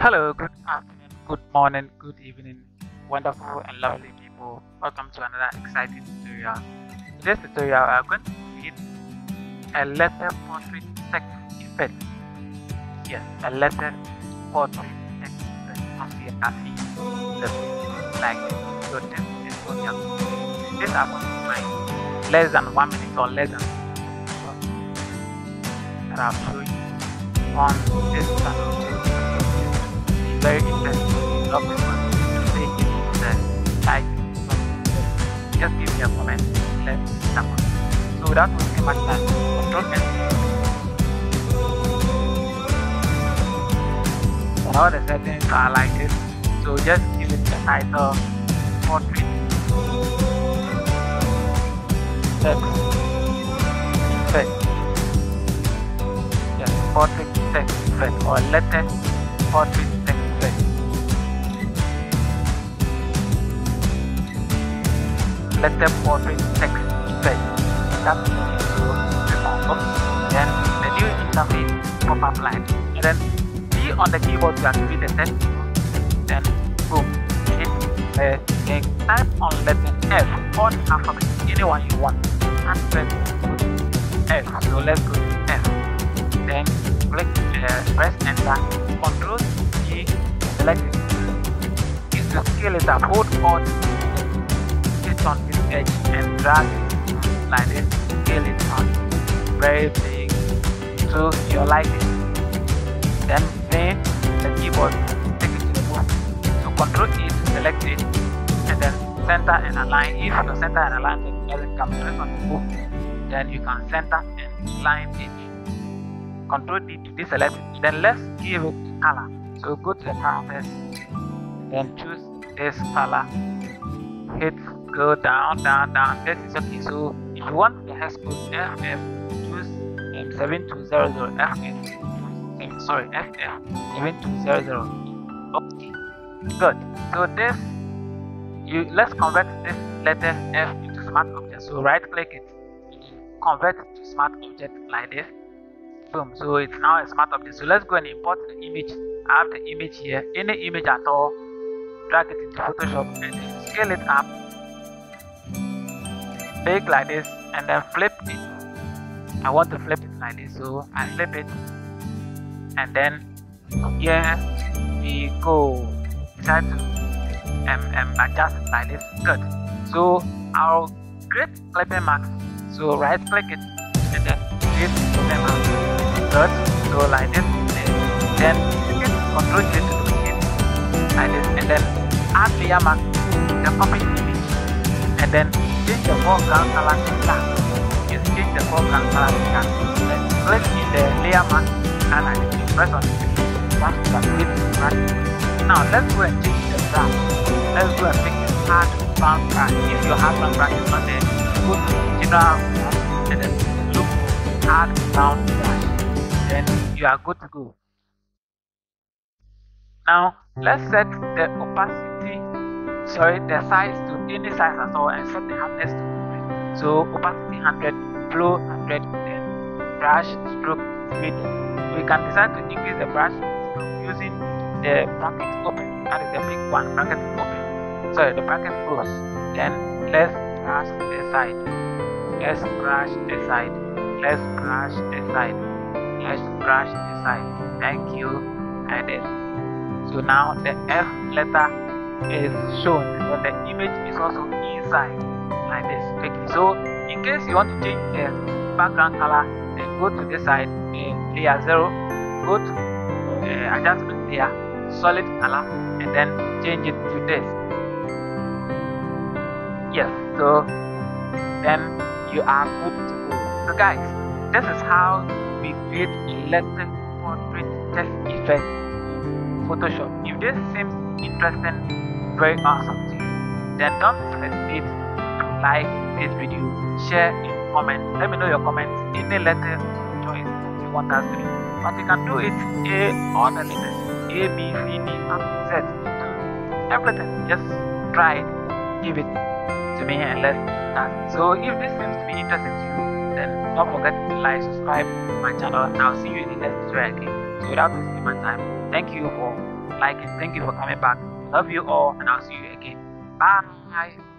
Hello, good afternoon, good morning, good evening, wonderful and lovely people. Welcome to another exciting tutorial. In this tutorial, we are going to create a letter portrait text effect. Yes, a letter portrait text effect. As you can see, like this. So this is what you have to do. This are going to find less than 1 minute or less than 2 minutes that I'll show you on this channel. Very interesting. Love this one. Say it, like, just give me a comment. Let's start. So without wasting much time, Control S. So all the settings are like this. So just give it the title, portrait, text, effect. Yes, portrait text effect or letter portrait text effect. Letter portrait text effect. That is the pop-up. Then the new interface pop-up line. And then be on the keyboard to activate the text. Then boom, hit the thing. Type on letter F or the alphabet, anyone you want. And press F. So let's go to F. Then click press enter. Control G, select it. Use to scale it up. Hold on. Hit on this edge and drag it like this. Scale it on very big to your liking. Then play the keyboard, take it to the move. So Control E to select it and then center and align. If your center and alignment doesn't come press on the move, then you can center and align it. Control D to deselect it. Then let's give it a color. So go to the characters, then choose this color. Hit go down, down, down. This is okay. So if you want the hex code FF, choose 7200 FF. Sorry, FF 7200. Okay, good. So this let's convert this letter F into smart object. So right click it, convert it to smart object like this. Boom. So it's now a smart object. So let's go and import the image. I have the image here. Any image at all, drag it into Photoshop and then scale it up, big like this, and then flip it. I want to flip it like this, so I flip it, and then here we go. Try to adjust it like this. Good. So I'll create clipping marks. So right click it and then create clipping marks. Good. So like this, then Control J to duplicate like this, and then add layer mask, the copy image, and then change the foreground color to black. Yes, change the foreground color to black. Then click in the layer mask and like this, press on it. That's to activate the brush. Now let's go and change the brush. Let's go and pick the hard bound brush. If your hard bound brush is not there, go to general brush and then look hard bound brush. Then you are good to go. Now let's set the opacity, the size to any size at all and set the hardness to 100. So opacity 100, flow 100, then brush stroke speed. We can decide to increase the brush stroke using the bracket open. That is the big one, bracket open. Sorry, the bracket close. Then let's brush the side. Let's brush the side. Let's brush the side. Let's brush the side. Thank you. And then so now the F letter is shown, but the image is also inside like this. Quickly. So in case you want to change the background color, then go to this side, layer 0, go to adjustment layer, solid color, and then change it to this. Yes, so then you are good to go. So guys, this is how we create a letter portrait text effect in Photoshop. If this seems interesting, very awesome to you, then don't hesitate to like this video, share in comments. Let me know your comments. Any letter choice that you want us to do, but you can do it A or the letters A, B, C, D, up to Z, to everything. Just try it, give it to me, and let's start. So if this seems to be interesting to you, then don't forget to like, subscribe to my channel, and I'll see you in the next tutorial again. So without wasting my time, thank you for like it. Thank you for coming back. Love you all, and I'll see you again. Bye.